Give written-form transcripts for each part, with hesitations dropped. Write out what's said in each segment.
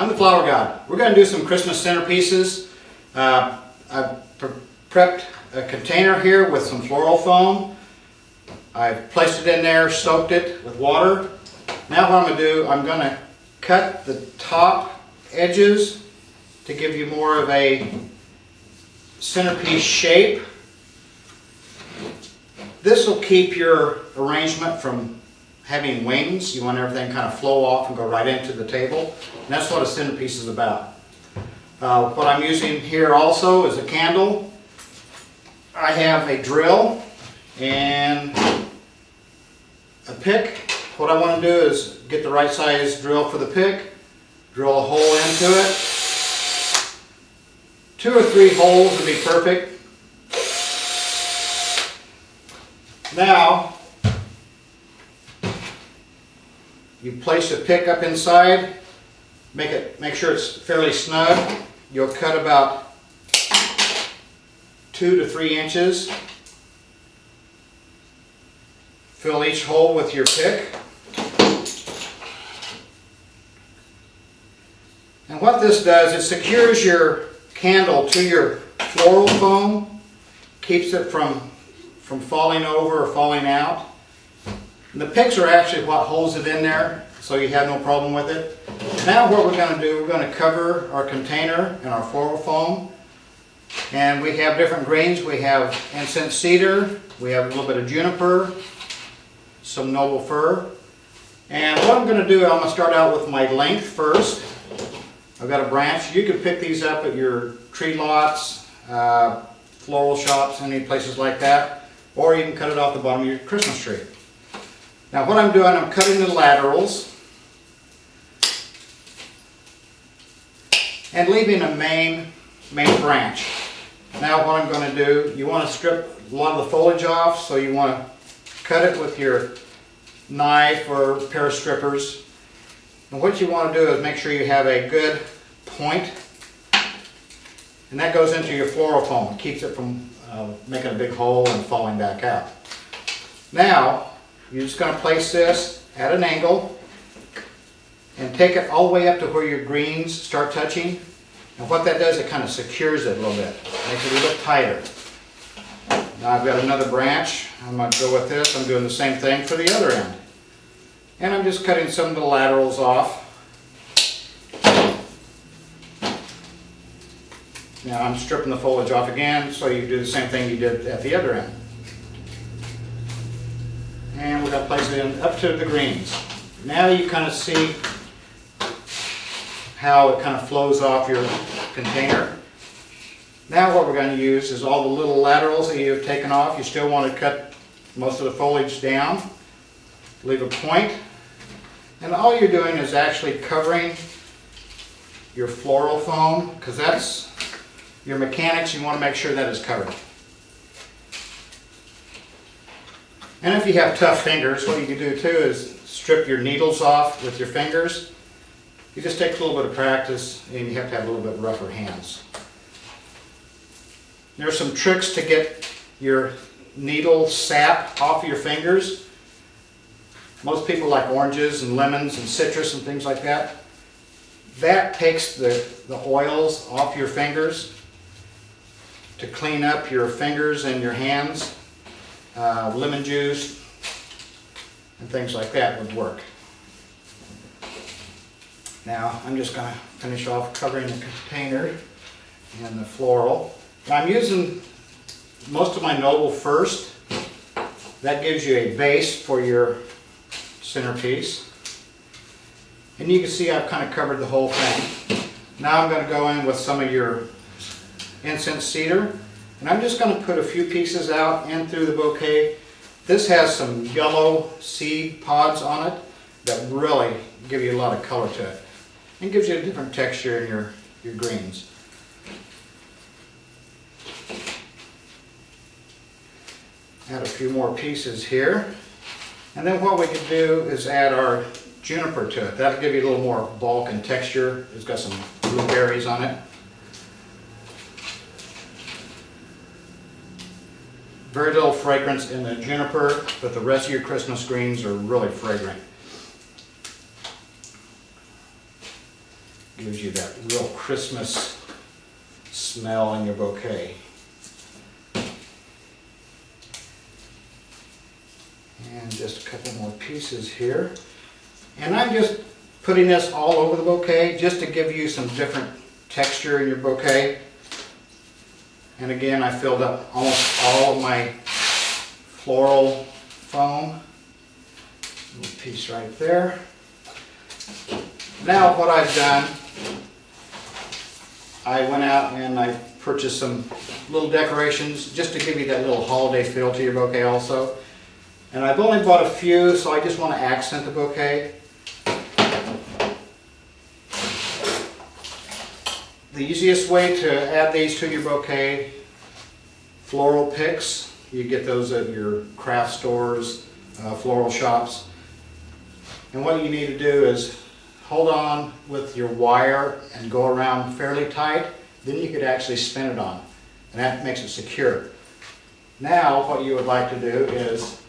I'm the Flowergod. We're going to do some Christmas centerpieces. I've prepped a container here with some floral foam. I've placed it in there, soaked it with water. Now what I'm going to do, I'm going to cut the top edges to give you more of a centerpiece shape. This will keep your arrangement from having wings. You want everything kind of flow off and go right into the table. And that's what a centerpiece is about. What I'm using here also is a candle. I have a drill and a pick. What I want to do is get the right size drill for the pick, drill a hole into it. 2 or 3 holes would be perfect. Now, you place the pick up inside, make sure it's fairly snug. You'll cut about 2 to 3 inches. Fill each hole with your pick. And what this does, it secures your candle to your floral foam, keeps it from falling over or falling out. And the picks are actually what holds it in there, so you have no problem with it. Now what we're going to do, we're going to cover our container in our floral foam. And we have different greens. We have incense cedar, we have a little bit of juniper, some noble fir. And what I'm going to do, I'm going to start out with my length first. I've got a branch. You can pick these up at your tree lots, floral shops, any places like that. Or you can cut it off the bottom of your Christmas tree. Now what I'm doing, I'm cutting the laterals and leaving a main branch. Now what I'm going to do, you want to strip a lot of the foliage off, so you want to cut it with your knife or a pair of strippers. And what you want to do is make sure you have a good point, and that goes into your floral foam. It keeps it from making a big hole and falling back out. Now you're just going to place this at an angle and take it all the way up to where your greens start touching. And what that does, it kind of secures it a little bit, makes it a little bit tighter. Now I've got another branch. I'm going to go with this. I'm doing the same thing for the other end. And I'm just cutting some of the laterals off. Now I'm stripping the foliage off again, so you do the same thing you did at the other end. And we're going to place it in up to the greens. Now you kind of see how it kind of flows off your container. Now what we're going to use is all the little laterals that you've taken off. You still want to cut most of the foliage down. Leave a point. And all you're doing is actually covering your floral foam, because that's your mechanics. You want to make sure that is covered. And if you have tough fingers, what you can do too is strip your needles off with your fingers. It just takes a little bit of practice, and you have to have a little bit rougher hands. There are some tricks to get your needle sap off your fingers. Most people like oranges and lemons and citrus and things like that. That takes the oils off your fingers to clean up your fingers and your hands. Lemon juice and things like that would work. Now I'm just going to finish off covering the container and the floral. Now I'm using most of my noble first. That gives you a base for your centerpiece. And you can see I've kind of covered the whole thing. Now I'm going to go in with some of your incense cedar. And I'm just going to put a few pieces out in through the bouquet. This has some yellow seed pods on it that really give you a lot of color to it. And gives you a different texture in your greens. Add a few more pieces here. And then what we can do is add our juniper to it. That'll give you a little more bulk and texture. It's got some blueberries on it. Very little fragrance in the juniper, but the rest of your Christmas greens are really fragrant. Gives you that real Christmas smell in your bouquet. And just a couple more pieces here. And I'm just putting this all over the bouquet just to give you some different texture in your bouquet. And again, I filled up almost all of my floral foam. Little piece right there. Now what I've done, I went out and I purchased some little decorations just to give you that little holiday feel to your bouquet also. And I've only bought a few, so I just want to accent the bouquet. The easiest way to add these to your bouquet, floral picks. You get those at your craft stores, floral shops. And what you need to do is hold on with your wire and go around fairly tight. Then you could actually spin it on, and that makes it secure. Now what you would like to do is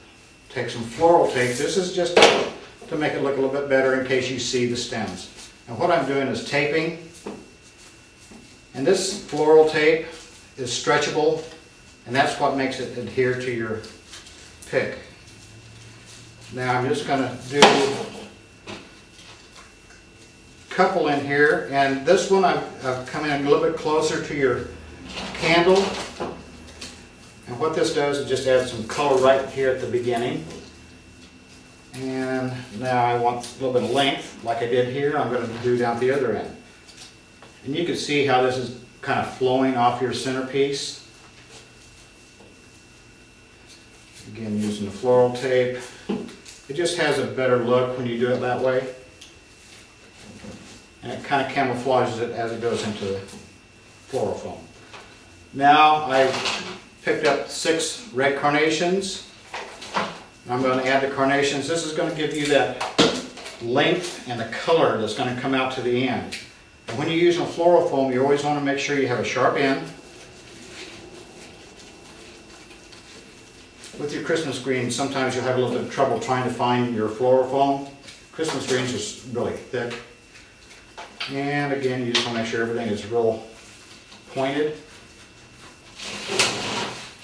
take some floral tape. This is just to make it look a little bit better in case you see the stems. And what I'm doing is taping. And this floral tape is stretchable, and that's what makes it adhere to your pick. Now I'm just going to do a couple in here, and this one I've come in a little bit closer to your candle. And what this does is just add some color right here at the beginning. And now I want a little bit of length, like I did here, I'm going to do down at the other end. And you can see how this is kind of flowing off your centerpiece. Again, using the floral tape. It just has a better look when you do it that way. And it kind of camouflages it as it goes into the floral foam. Now I've picked up 6 red carnations. I'm going to add the carnations. This is going to give you that length and the color that's going to come out to the end. And when you're using a floral foam, you always want to make sure you have a sharp end. With your Christmas greens, sometimes you'll have a little bit of trouble trying to find your floral foam. Christmas greens are really thick. And again, you just want to make sure everything is real pointed.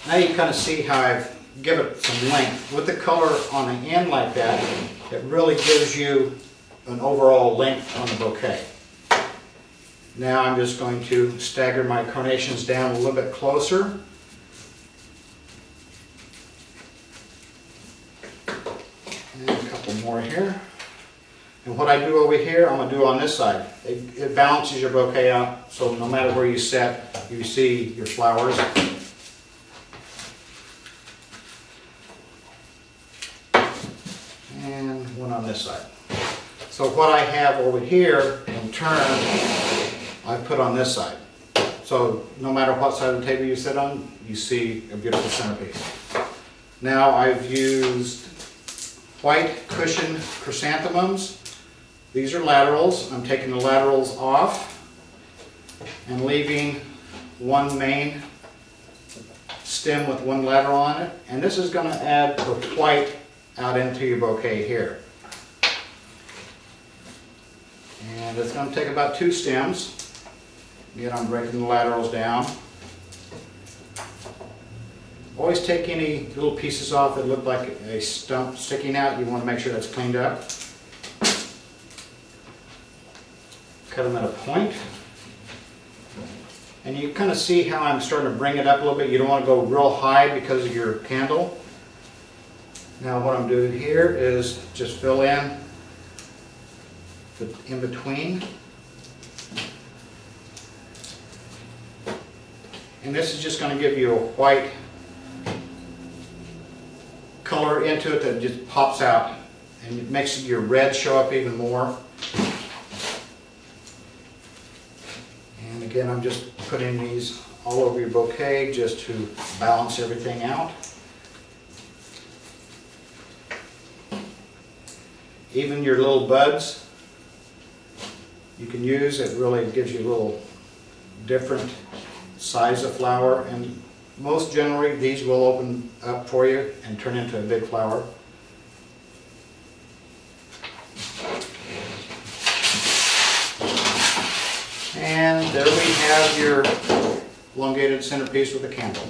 Now you kind of see how I've given it some length. With the color on the end like that, it really gives you an overall length on the bouquet. Now I'm just going to stagger my carnations down a little bit closer. And a couple more here. And what I do over here, I'm going to do on this side. It balances your bouquet out, so no matter where you set, you see your flowers. And one on this side. So what I have over here, in turn, I put on this side. So no matter what side of the table you sit on, you see a beautiful centerpiece. Now I've used white cushion chrysanthemums. These are laterals. I'm taking the laterals off and leaving one main stem with one lateral on it. And this is going to add the white out into your bouquet here. And it's going to take about 2 stems. Again, I'm breaking the laterals down. Always take any little pieces off that look like a stump sticking out. You want to make sure that's cleaned up. Cut them at a point. And you kind of see how I'm starting to bring it up a little bit. You don't want to go real high because of your candle. Now what I'm doing here is just fill in the in between. And this is just going to give you a white color into it that just pops out, and it makes your red show up even more. And again, I'm just putting these all over your bouquet just to balance everything out. Even your little buds you can use. It really gives you a little different size of flower, and most generally these will open up for you and turn into a big flower. there we have your elongated centerpiece with a candle.